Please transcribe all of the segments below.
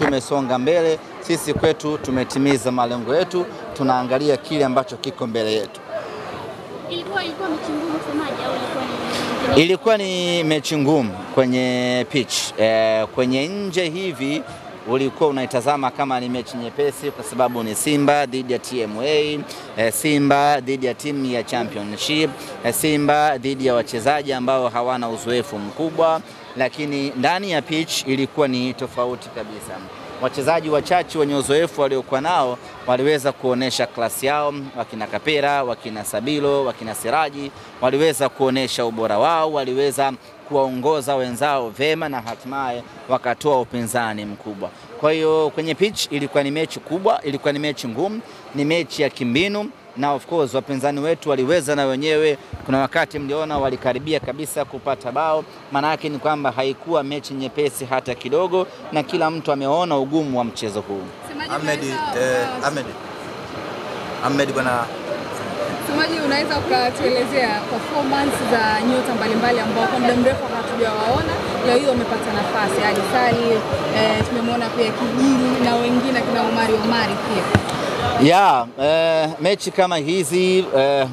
umesonga mbele. Sisi kwetu tumetimiza malengo yetu, tunaangalia kile ambacho kiko mbele yetu. Ilikuwa mechi ngumu semaje au ilikuwa ni? Ilikuwa ni mechi ngumu kwenye pitch. Kwenye nje hivi ulikuwa unaitazama kama ni mechi nyepesi kwa sababu ni Simba dhidi ya TMA, Simba dhidi ya timu ya Championship, Simba dhidi ya wachezaji ambao hawana uzoefu mkubwa, lakini ndani ya pitch ilikuwa ni tofauti kabisa. Wachezaji wachache wenye uzoefu waliokuwa nao waliweza kuonesha klasi yao, wakina Kapera, wakina Sabilo, wakina Siraji, waliweza kuonesha ubora wao, waliweza kuwaongoza wenzao vema na hatimaye wakatoa upinzani mkubwa. Kwa hiyo kwenye pitch ilikuwa ni mechi kubwa, ilikuwa ni mechi ngumu, ni mechi ya kimbinu, na of course wapinzani wetu waliweza na wenyewe. Kuna wakati mliona walikaribia kabisa kupata bao. Maana yake ni kwamba haikuwa mechi nyepesi hata kidogo, na kila mtu ameona ugumu wa mchezo huu. Ahmed bwana, semaji, unaweza ukatuelezea performance za nyota mbalimbali ambao kwa muda mrefu hatujawaona, leo hiyo wamepata nafasi? Ali Sali, tumemwona pia Kijili na wengine kina Omari pia. Mechi kama hizi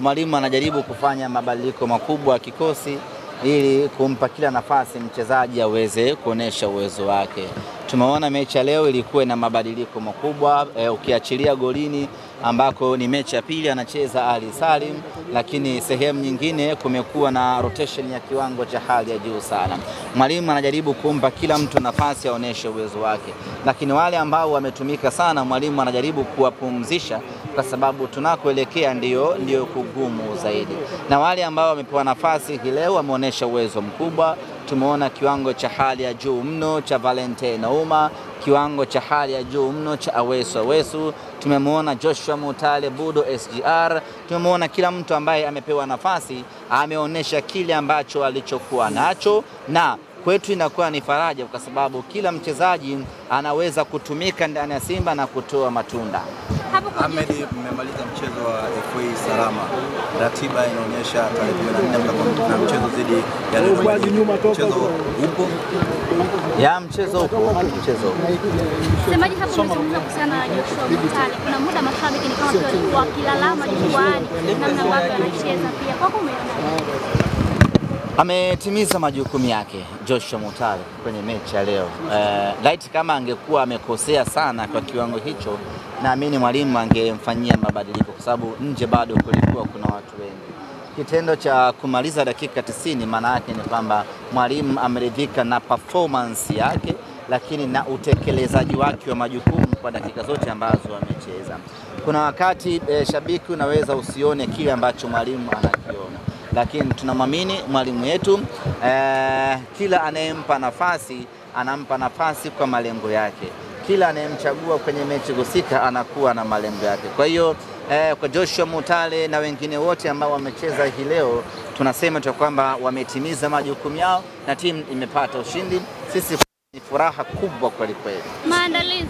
mwalimu anajaribu kufanya mabadiliko makubwa kikosi ili kumpa kila nafasi mchezaji aweze kuonesha uwezo wake. Tumeona mechi ya leo ilikuwa na mabadiliko makubwa, ukiachilia golini ambako ni mechi ya pili anacheza Ali Salim, lakini sehemu nyingine kumekuwa na rotation ya kiwango cha hali ya juu sana. Mwalimu anajaribu kumpa kila mtu nafasi aoneshe uwezo wake, lakini wale ambao wametumika sana mwalimu anajaribu kuwapumzisha kwa sababu tunakoelekea ndio kugumu zaidi. Na wale ambao wamepewa nafasi leo wameonesha uwezo mkubwa. Tumeona kiwango cha hali ya juu mno cha Valentine Nauma, kiwango cha hali ya juu mno cha Awesu. Tumemwona Joshua Mutale, Budo SGR. Tumemwona kila mtu ambaye amepewa nafasi ameonesha kile ambacho alichokuwa nacho, na kwetu inakuwa ni faraja kwa sababu kila mchezaji anaweza kutumika ndani ya Simba na kutoa matunda. Ahmed, mmemaliza mchezo wa FA salama. Ratiba inaonyesha tarehe 14 mtakuwa na mchezo dhidi ya Dodoma. Mchezo upo? Mchezo upo. Semaji, hapo umezungumza kuhusiana na Joshua Mutale. Kuna muda mashabiki ni kama pia walikuwa wakilalama jukwaani namna ambavyo anacheza pia. Kwako umeona? Ametimiza majukumu yake Joshua Mutale kwenye mechi ya leo. Light kama angekuwa amekosea sana kwa kiwango hicho, naamini mwalimu angemfanyia mabadiliko kwa sababu nje bado kulikuwa kuna watu wengi. Kitendo cha kumaliza dakika 90 maana yake ni kwamba mwalimu ameridhika na performance yake, lakini na utekelezaji wake wa majukumu kwa dakika zote ambazo amecheza. Kuna wakati shabiki unaweza usione kile ambacho mwalimu anakiona, lakini tunamwamini mwalimu wetu. Kila anayempa nafasi anampa nafasi kwa malengo yake. Kila anayemchagua kwenye mechi husika anakuwa na malengo yake. Kwa hiyo kwa Joshua Mutale na wengine wote ambao wamecheza hii leo, tunasema tu kwamba wametimiza majukumu yao na timu imepata ushindi. Sisi ni furaha kubwa kweli kweli. Maandalizi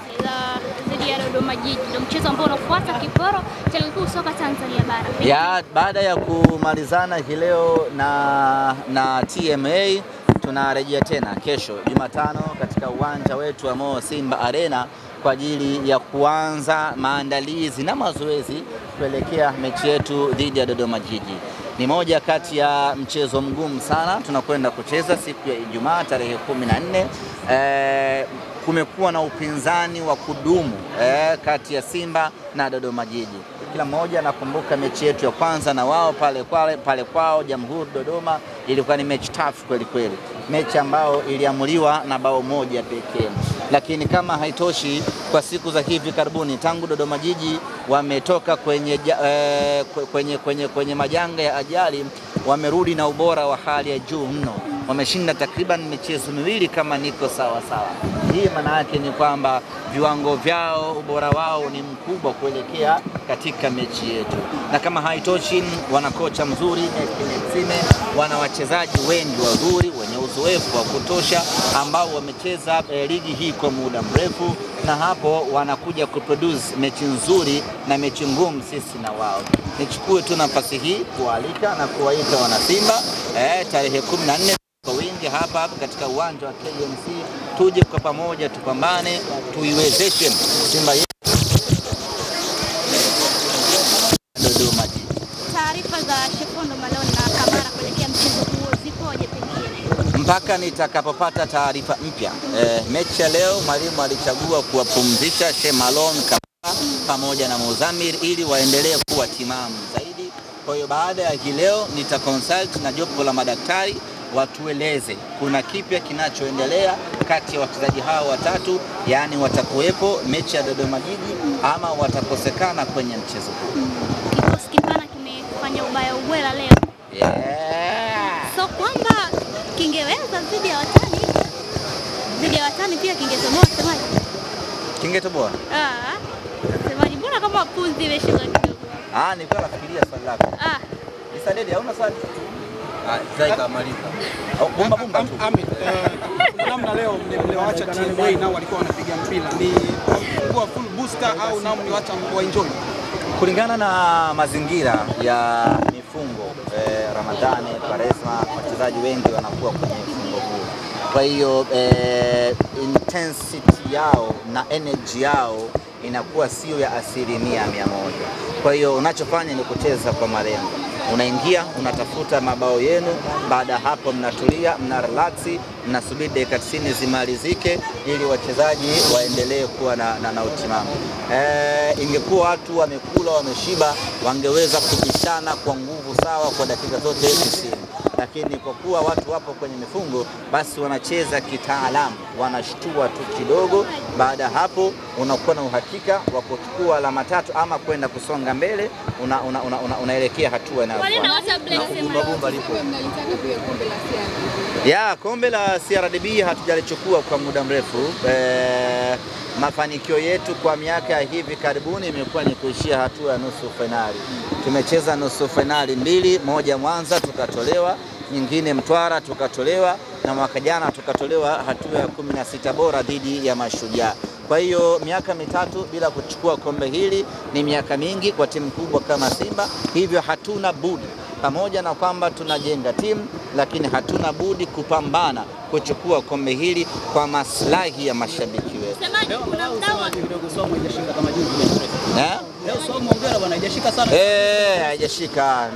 dhidi ya Dodoma Jiji ndio mchezo ambao unafuata kiporo cha ligi kuu soka Tanzania bara. Baada ya kumalizana hii leo na TMA, tunarejea tena kesho Jumatano katika uwanja wetu wa Mo Simba Arena kwa ajili ya kuanza maandalizi na mazoezi kuelekea mechi yetu dhidi ya Dodoma Jiji. Ni moja kati ya mchezo mgumu sana tunakwenda kucheza siku ya Ijumaa tarehe 14. Kumekuwa na upinzani wa kudumu kati ya Simba na Dodoma Jiji. Kila mmoja anakumbuka mechi yetu ya kwanza na wao pale kwao Jamhuri Dodoma, ilikuwa ni mechi tough kweli kweli, mechi ambayo iliamuliwa na bao moja pekee. Lakini kama haitoshi, kwa siku za hivi karibuni tangu Dodoma Jiji wametoka kwenye majanga ya ajali, wamerudi na ubora wa hali ya juu mno. Wameshinda takriban michezo miwili kama niko sawa. Hii maana yake ni kwamba viwango vyao, ubora wao ni mkubwa kuelekea katika mechi yetu. Na kama haitoshi, wana kocha mzuri Ekine, wana wachezaji wengi wazuri wenye uzoefu wa kutosha ambao wamecheza ligi hii kwa muda mrefu, na hapo wanakuja kuproduce mechi nzuri na mechi ngumu sisi na wao. Nichukue tu nafasi hii kualika na kuwaita wana Simba tarehe 14 kwa wingi hapa katika uwanja wa KMC, tuje kwa pamoja tupambane, tuiwezeshe Simba yetu Dodoma Jiji. Taarifa za Shekondo Malone na Kamara kuelekea mchezo huo zipoje pengine? Mpaka nitakapopata taarifa mpya. Mechi ya leo mwalimu alichagua kuwapumzisha Shemalon Kamara pamoja na Muzamir ili waendelee kuwa timamu zaidi. Kwa hiyo baada ya hii leo nitaconsult na jopo la madaktari watueleze kuna kipya kinachoendelea kati ya wachezaji hao watatu, yani watakuwepo mechi ya Dodoma Jiji ama watakosekana kwenye mchezo huu. Kikosi kipana kimefanya ubaya ubwela leo. So kwamba kingeweza dhidi ya watani pia kingetoboa semaji. Kingetoboa? Semaji mbona kama punzi imeshuka kidogo. Nilikuwa nafikiria swali lako. Isadedi hauna swali? Zaika maliza. Bomba tu. Amin. Namna leo mliwaacha TMA nao walikuwa wanapiga mpira. Ni kufungua full booster au nao mliwaacha enjoy? Kulingana na mazingira ya mifungo Ramadhani, Kwaresma, wachezaji wengi wanakuwa kwenye mfungo huu. Kwa hiyo intensity yao na energy yao inakuwa sio ya 100%. Kwa hiyo unachofanya ni kucheza kwa malengo. Unaingia, unatafuta mabao yenu, baada hapo mnatulia, mna relax, mnasubiri dakika 90 zimalizike ili wachezaji waendelee kuwa na utimamu. Ingekuwa watu wamekula wameshiba, wangeweza kubishana kwa nguvu sawa kwa dakika zote 90. Lakini kwa kuwa watu wapo kwenye mifungo, basi wanacheza kitaalamu, wanashtua tu kidogo. Baada hapo unakuwa na uhakika wa kuchukua alama 3 ama kwenda kusonga mbele, unaelekea hatua na kombe la CRDB hatujalichukua kwa muda mrefu. Mafanikio yetu kwa miaka hivi karibuni imekuwa ni kuishia hatua ya nusu finali. Tumecheza nusu finali 2, moja Mwanza tukatolewa, nyingine Mtwara tukatolewa, na mwaka jana tukatolewa hatua ya 16 bora dhidi ya Mashujaa. Kwa hiyo miaka mitatu bila kuchukua kombe hili ni miaka mingi kwa timu kubwa kama Simba, hivyo hatuna budi, pamoja na kwamba tunajenga timu, lakini hatuna budi kupambana kuchukua kombe hili kwa maslahi ya mashabiki wetu. Semaji kuna mdau kidogo somo haijashika kama juzi. Leo somo ongera bwana haijashika sana. Haijashika.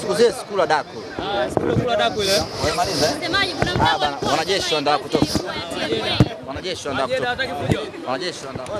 Siku zile sikula daku. Sikula daku ile. Wamaliza. Semaji kuna mdau wanajeshi wanataka kutoka. Wanajeshi wanataka kutoka. Wanajeshi wanataka.